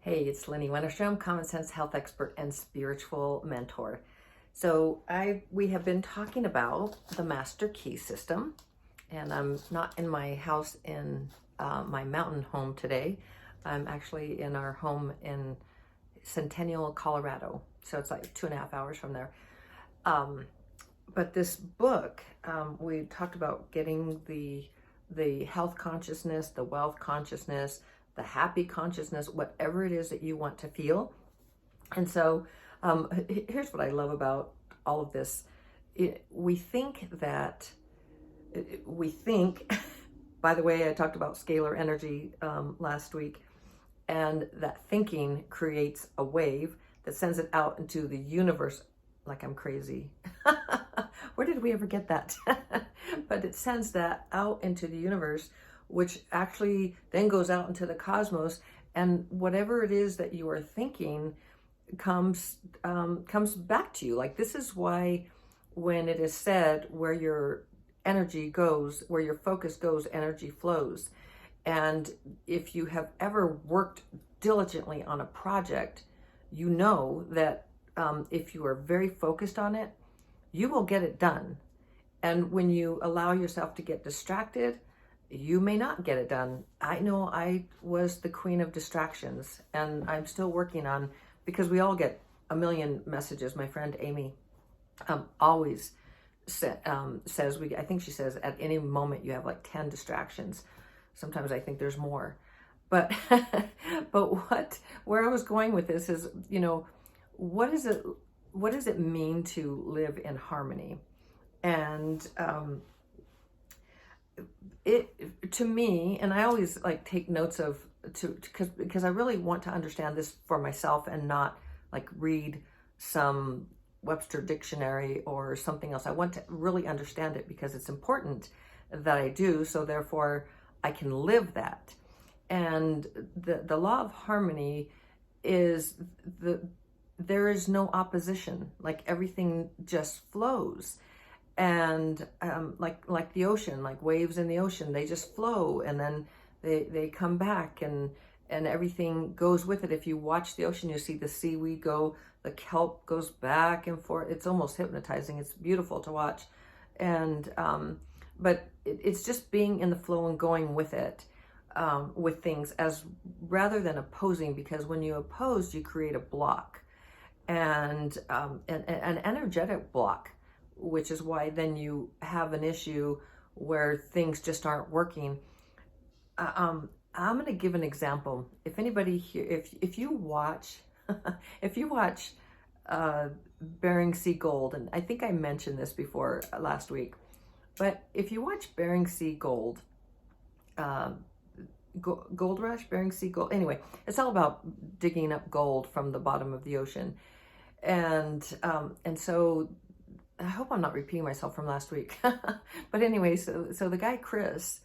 Hey, it's Lynnie Wennerstrom, common sense health expert and spiritual mentor. So we have been talking about the master key system, and I'm not in my house in my mountain home today. I'm actually in our home in Centennial, Colorado. So it's like 2.5 hours from there. But this book, we talked about getting the health consciousness, the wealth consciousness, the happy consciousness, whatever it is that you want to feel. And so here's what I love about all of this. We think, by the way, I talked about scalar energy last week, and that thinking creates a wave that sends it out into the universe like I'm crazy. Where did we ever get that? But it sends that out into the universe, which actually then goes out into the cosmos, and whatever it is that you are thinking comes back to you. Like, this is why when it is said, where your energy goes, where your focus goes, energy flows. And if you have ever worked diligently on a project, you know that if you are very focused on it, you will get it done. And when you allow yourself to get distracted, you may not get it done. I know I was the queen of distractions, and I'm still working on, because we all get a million messages. My friend Amy always says, I think she says at any moment you have like 10 distractions. Sometimes I think there's more. But where I was going with this is, what does it mean to live in harmony? And it, to me, and I always like take notes because I really want to understand this for myself and not like read some Webster dictionary or something else. I want to really understand it because it's important that I do, so therefore I can live that. And the law of harmony is there is no opposition. Like, everything just flows. And like the ocean, like waves in the ocean, they just flow, and then they come back, and everything goes with it. If you watch the ocean, you see the seaweed go, the kelp goes back and forth. It's almost hypnotizing. It's beautiful to watch. And but it's just being in the flow and going with it, with things, as rather than opposing, because when you oppose, you create a block, and an energetic block, which is why then you have an issue where things just aren't working. I'm going to give an example. If anybody here, if you watch, if you watch Bering Sea Gold, and I think I mentioned this before last week, but if you watch Bering Sea Gold, Gold Rush, Bering Sea Gold, anyway, it's all about digging up gold from the bottom of the ocean. And so I hope I'm not repeating myself from last week. But anyway, so the guy Chris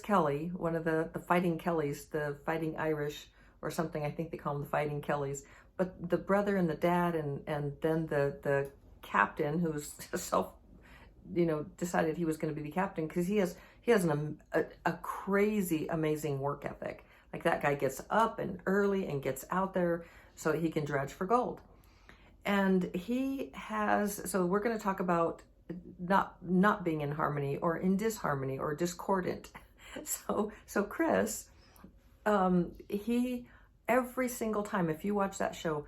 Kelly, one of the fighting Kellys, the fighting Irish or something, I think they call them the fighting Kellys, but the brother and the dad and then the captain, who's decided he was going to be the captain, because he has a crazy amazing work ethic. Like, that guy gets up and early and gets out there so that he can dredge for gold. And so we're going to talk about not being in harmony or in disharmony or discordant. So Chris, he, every single time, if you watch that show,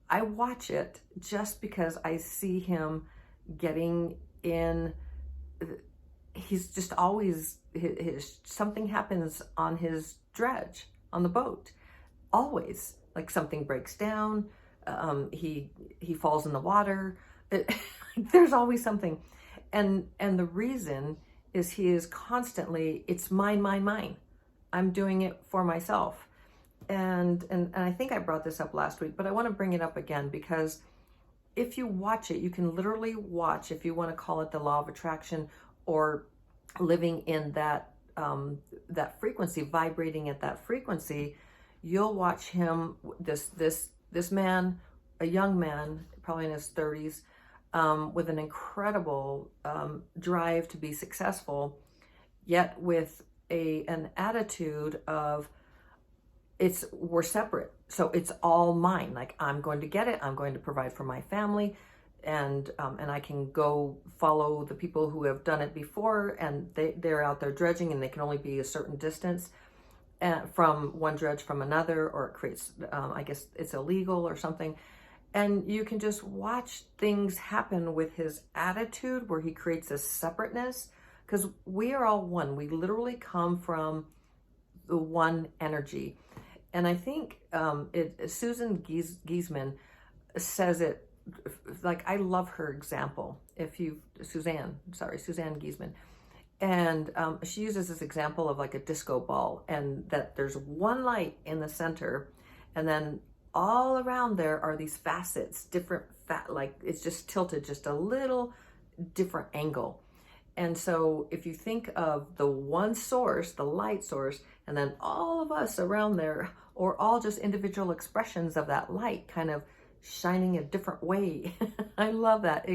I watch it just because I see him getting in. He's just always, something happens on his dredge, on the boat, always. Like, something breaks down. He falls in the water. There's always something, and the reason is he is constantly, it's mine. I'm doing it for myself, and I think I brought this up last week, but I want to bring it up again, because if you watch it, you can literally watch, if you want to call it the law of attraction, or living in that that frequency, vibrating at that frequency. You'll watch him, this man, a young man, probably in his 30s, with an incredible drive to be successful, yet with an attitude of, we're separate. So it's all mine. Like, I'm going to get it. I'm going to provide for my family. And I can go follow the people who have done it before, and they're out there dredging, and they can only be a certain distance from one dredge from another, or it creates, I guess it's illegal or something. And you can just watch things happen with his attitude, where he creates a separateness, because we are all one. We literally come from the one energy. And I think Susan Giesman says it, like, I love her example. Suzanne Giesman. And she uses this example of like a disco ball, and that there's one light in the center, and then all around there are these facets, different like it's just tilted just a little different angle. And so if you think of the one source, the light source, and then all of us around there, or all just individual expressions of that light kind of shining a different way. I love that.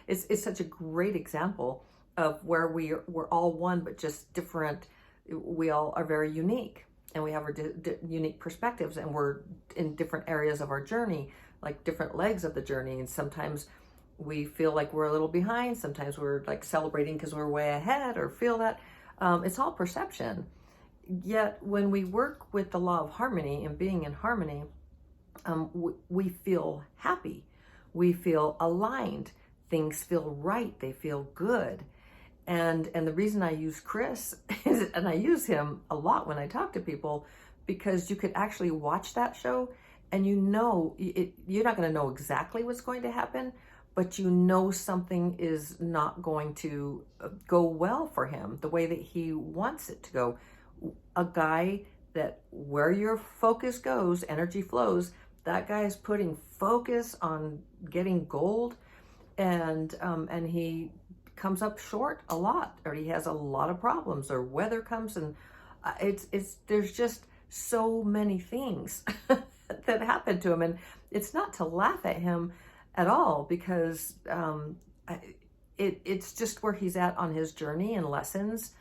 It's such a great example of where we're all one, but just different. We all are very unique, and we have our unique perspectives, and we're in different areas of our journey, like different legs of the journey. And sometimes we feel like we're a little behind. Sometimes we're like celebrating because we're way ahead, or feel that. It's all perception. Yet when we work with the law of harmony and being in harmony, we feel happy. We feel aligned. Things feel right. They feel good. And the reason I use Chris is, and I use him a lot when I talk to people, because you could actually watch that show, and you're not going to know exactly what's going to happen, but you know something is not going to go well for him the way that he wants it to go. A guy that where your focus goes, energy flows. That guy is putting focus on getting gold, and he comes up short a lot, or he has a lot of problems, or weather comes, and there's just so many things that happen to him, and it's not to laugh at him at all, because it's just where he's at on his journey and lessons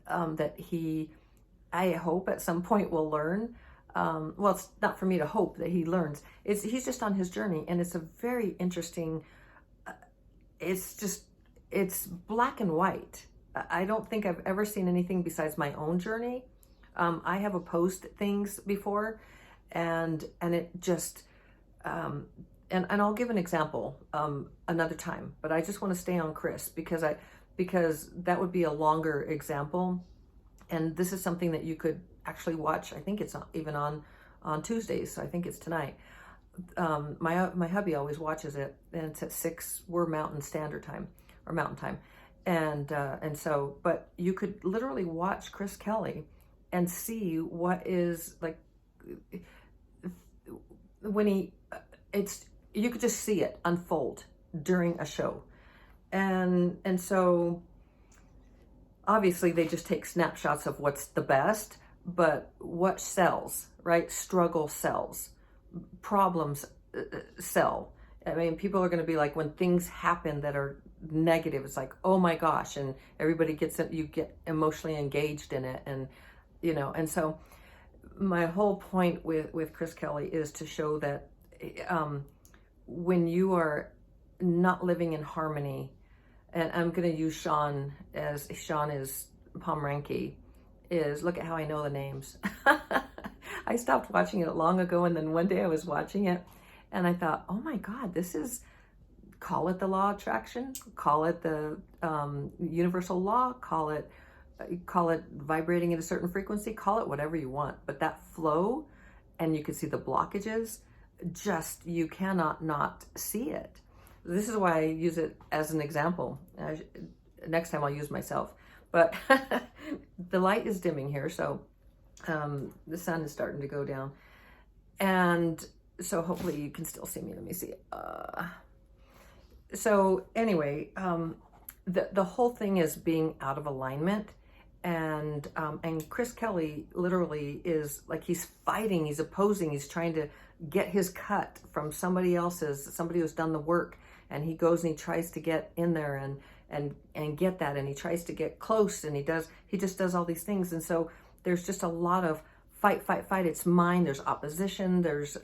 that I hope at some point will learn. Well, it's not for me to hope that he learns. He's just on his journey, and it's a very interesting. It's black and white. I don't think I've ever seen anything besides my own journey. I have opposed things before, and it just and I'll give an example another time. But I just want to stay on Chris because that would be a longer example, and this is something that you could actually watch. I think it's even on Tuesdays, so I think it's tonight. My hubby always watches it, and it's at 6. We're Mountain Standard Time, or Mountain Time, and so. But you could literally watch Chris Kelly and see what is like when you could just see it unfold during a show, and so obviously they just take snapshots of what's the best. But what sells, right? Struggle sells. Problems sell. I mean, people are going to be like, when things happen that are negative, it's like, oh my gosh, and everybody you get emotionally engaged in it, and and so my whole point with Chris Kelly is to show that when you are not living in harmony, and I'm going to use Sean is Pomeranke. Look at how I know the names. I stopped watching it long ago, and then one day I was watching it, and I thought, oh my God, call it the law of attraction, call it the universal law, call it vibrating at a certain frequency, call it whatever you want. But that flow, and you can see the blockages, you cannot not see it. This is why I use it as an example. Next time I'll use myself. But the light is dimming here, so the sun is starting to go down. And so hopefully you can still see me. Let me see. So anyway, the whole thing is being out of alignment. And Chris Kelly literally is like, he's fighting, he's opposing, he's trying to get his cut from somebody who's done the work. And he goes and he tries to get in there and get that, and he tries to get close, and he just does all these things. And so there's just a lot of fight, fight, fight. It's mine. There's opposition. There's,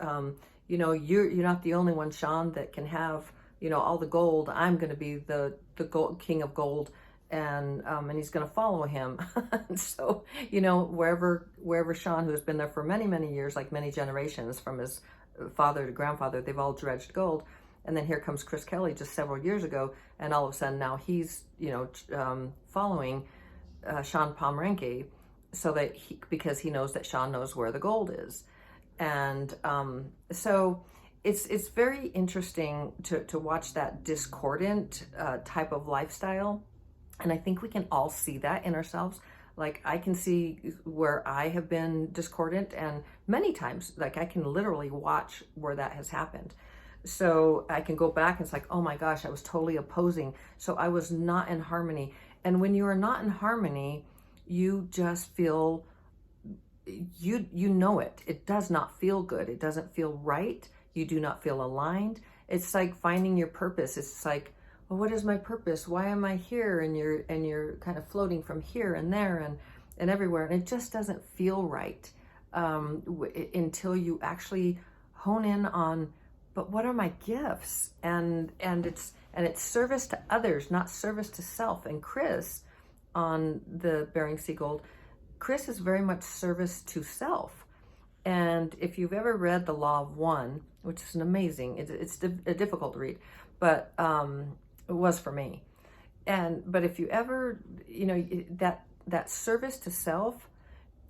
you know, you're not the only one, Sean, that can have, you know, all the gold. I'm going to be the gold, king of gold, and he's going to follow him. So, you know, wherever Sean, who has been there for many, many years, like many generations, from his father to grandfather, they've all dredged gold. And then here comes Chris Kelly just several years ago, and all of a sudden now he's, you know, following Sean Pomeranke, so that because he knows that Sean knows where the gold is. And so it's very interesting to watch that discordant type of lifestyle. And I think we can all see that in ourselves. Like, I can see where I have been discordant, and many times, like, I can literally watch where that has happened. So I can go back and it's like, oh my gosh, I was totally opposing. So I was not in harmony. And when you are not in harmony, you just feel, you know it. It does not feel good. It doesn't feel right. You do not feel aligned. It's like finding your purpose. It's like, well, what is my purpose? Why am I here? And you're kind of floating from here and there and everywhere. And it just doesn't feel right until you actually hone in on, but what are my gifts? And it's service to others, not service to self. And Chris, on the Bering Sea Gold, Chris is very much service to self. And if you've ever read The Law of One, which is an amazing, it's difficult to read, but it was for me. But if you ever, you know, that service to self,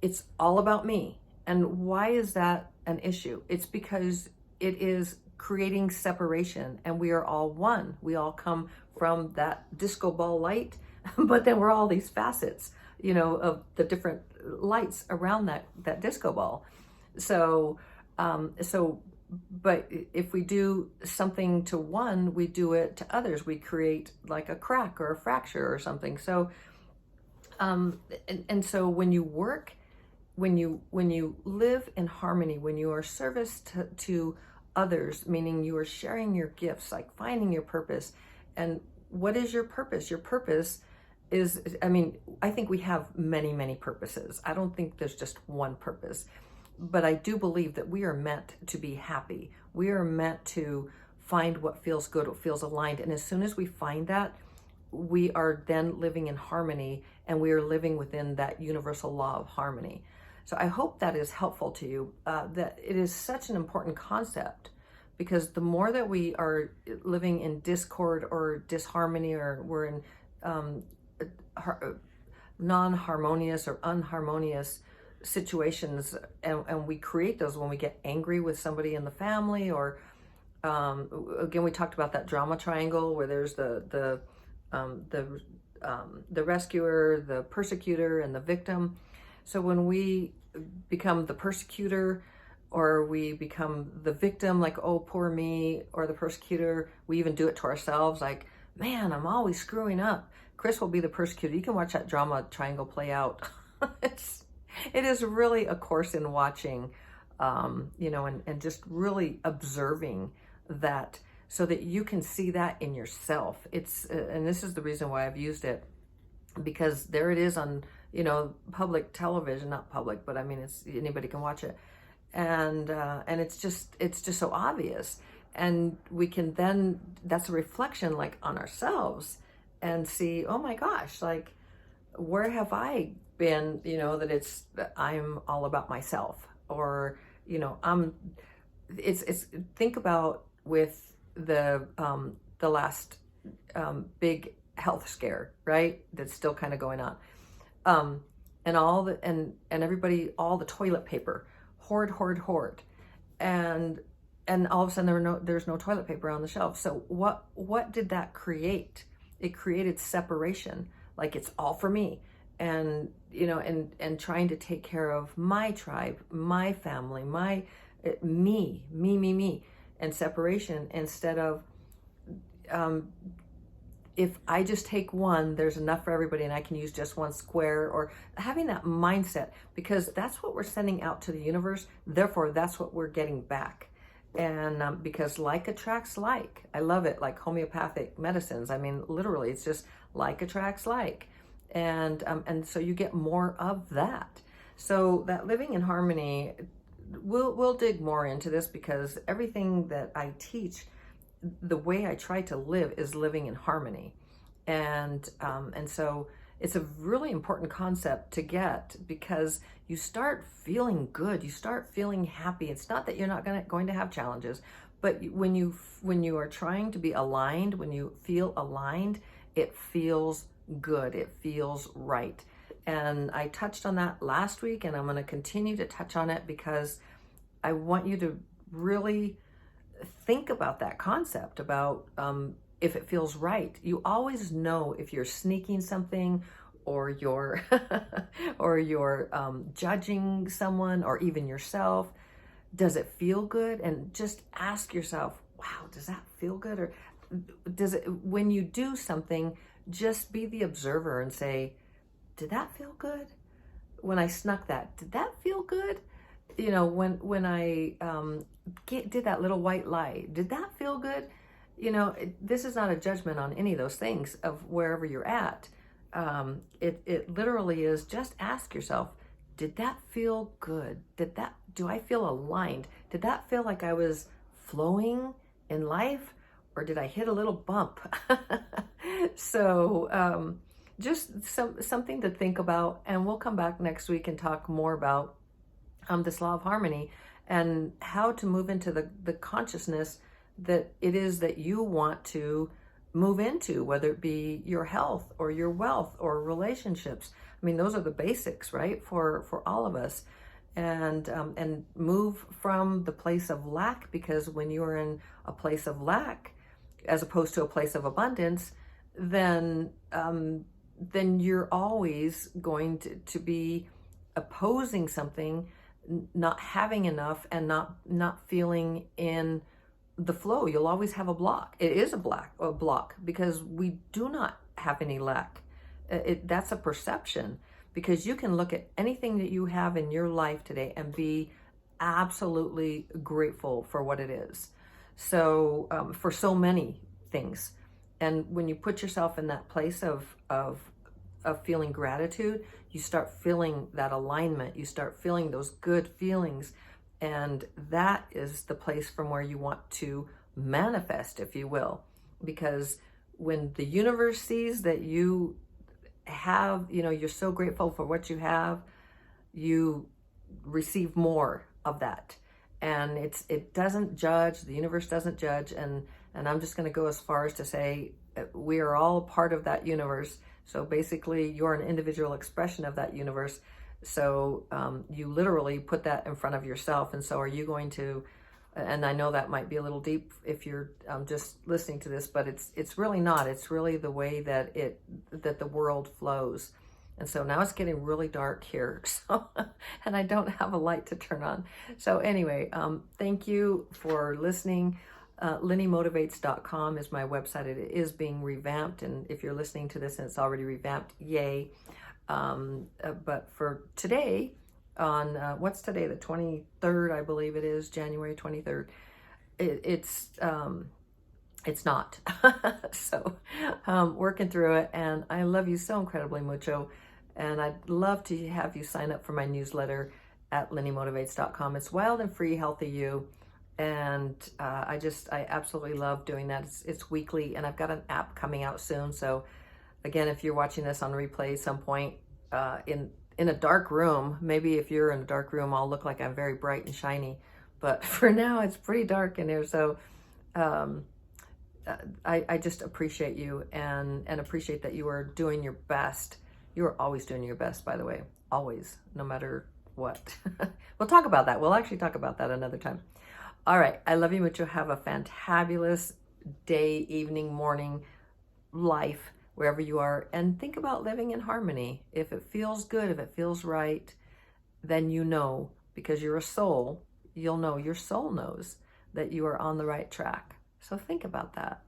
it's all about me. And why is that an issue? It's because it is creating separation, and we are all one. We all come from that disco ball light, but then we're all these facets, you know, of the different lights around that disco ball. So, but if we do something to one, we do it to others. We create like a crack or a fracture or something. So, and so when you work, when you live in harmony, when you are service to others, meaning you are sharing your gifts, like finding your purpose. And what is your purpose? Your purpose is, I mean, I think we have many, many purposes. I don't think there's just one purpose, but I do believe that we are meant to be happy. We are meant to find what feels good, what feels aligned. And as soon as we find that, we are then living in harmony, and we are living within that universal law of harmony. So I hope that is helpful to you, that it is such an important concept, because the more that we are living in discord or disharmony, or we're in non-harmonious or unharmonious situations, and we create those when we get angry with somebody in the family, or again, we talked about that drama triangle where there's the rescuer, the persecutor, and the victim. So when we become the persecutor, or we become the victim, like, oh, poor me, or the persecutor, we even do it to ourselves, like, man, I'm always screwing up. Chris will be the persecutor. You can watch that drama triangle play out. It is really a course in watching, you know, and just really observing that, so that you can see that in yourself. It's, and this is the reason why I've used it, because there it is on, you know, public television, not public, but I mean, it's, anybody can watch it. And it's just so obvious. And we can then, that's a reflection like on ourselves, and see, oh my gosh, like, where have I been, you know, that I'm all about myself, or, you know, it's think about with the last big health scare, right? That's still kind of going on. And all the, and everybody, all the toilet paper, hoard. And all of a sudden there's no toilet paper on the shelf. So what did that create? It created separation, like, it's all for me. And, you know, and trying to take care of my tribe, my family, me, and separation, instead of, if I just take one, there's enough for everybody, and I can use just one square, or having that mindset, because that's what we're sending out to the universe. Therefore, that's what we're getting back. And because like attracts like. I love it, like homeopathic medicines. I mean, literally, it's just like attracts like. And so you get more of that. So that living in harmony, we'll dig more into this, because everything that I teach, the way I try to live is living in harmony. And so it's a really important concept to get, because you start feeling good, you start feeling happy. It's not that you're not going to have challenges, but when you are trying to be aligned, when you feel aligned, it feels good, it feels right. And I touched on that last week, and I'm going to continue to touch on it, because I want you to really think about that concept about if it feels right. You always know if you're sneaking something, or you're or you're judging someone, or even yourself. Does it feel good? And just ask yourself, wow, does that feel good? Or does it, when you do something, just be the observer and say, did that feel good? When I snuck that, did that feel good? You know, when I did that little white lie, did that feel good? You know, this is not a judgment on any of those things of wherever you're at. It literally is, just ask yourself, did that feel good? Do I feel aligned? Did that feel like I was flowing in life, or did I hit a little bump? So just something to think about, and we'll come back next week and talk more about this law of harmony, and how to move into the consciousness that it is that you want to move into, whether it be your health or your wealth or relationships. I mean, those are the basics, right, for all of us. And move from the place of lack, because when you're in a place of lack as opposed to a place of abundance, then you're always going to be opposing something, not having enough, and not feeling in the flow. You'll always have a block. It is a block, because we do not have any lack. That's a perception, because you can look at anything that you have in your life today and be absolutely grateful for what it is. So for so many things. And when you put yourself in that place of feeling gratitude, you start feeling that alignment, you start feeling those good feelings, and that is the place from where you want to manifest, if you will. Because when the universe sees that you have, you know, you're so grateful for what you have, you receive more of that. And it doesn't judge, the universe doesn't judge, and I'm just going to go as far as to say we are all part of that universe. So basically, you're an individual expression of that universe. So you literally put that in front of yourself. And so are you going to, and I know that might be a little deep if you're just listening to this, but it's really not. It's really the way that the world flows. And so now it's getting really dark here, so and I don't have a light to turn on. So anyway, thank you for listening. LynnieMotivates.com is my website. It is being revamped, and if you're listening to this and it's already revamped, yay. But for today, on what's today, the 23rd, I believe it is, January 23rd, it's not. So working through it, and I love you so incredibly, Mucho, and I'd love to have you sign up for my newsletter at LynnieMotivates.com. It's Wild and Free Healthy You. And I absolutely love doing that. It's weekly, and I've got an app coming out soon. So again, if you're watching this on replay at some point in a dark room, maybe if you're in a dark room, I'll look like I'm very bright and shiny. But for now, it's pretty dark in here. So I just appreciate you and appreciate that you are doing your best. You are always doing your best, by the way, always, no matter what. We'll talk about that. We'll actually talk about that another time. All right. I love you, Mucho. Have a fantabulous day, evening, morning, life, wherever you are. And think about living in harmony. If it feels good, if it feels right, then you know, because you're a soul, you'll know, your soul knows that you are on the right track. So think about that.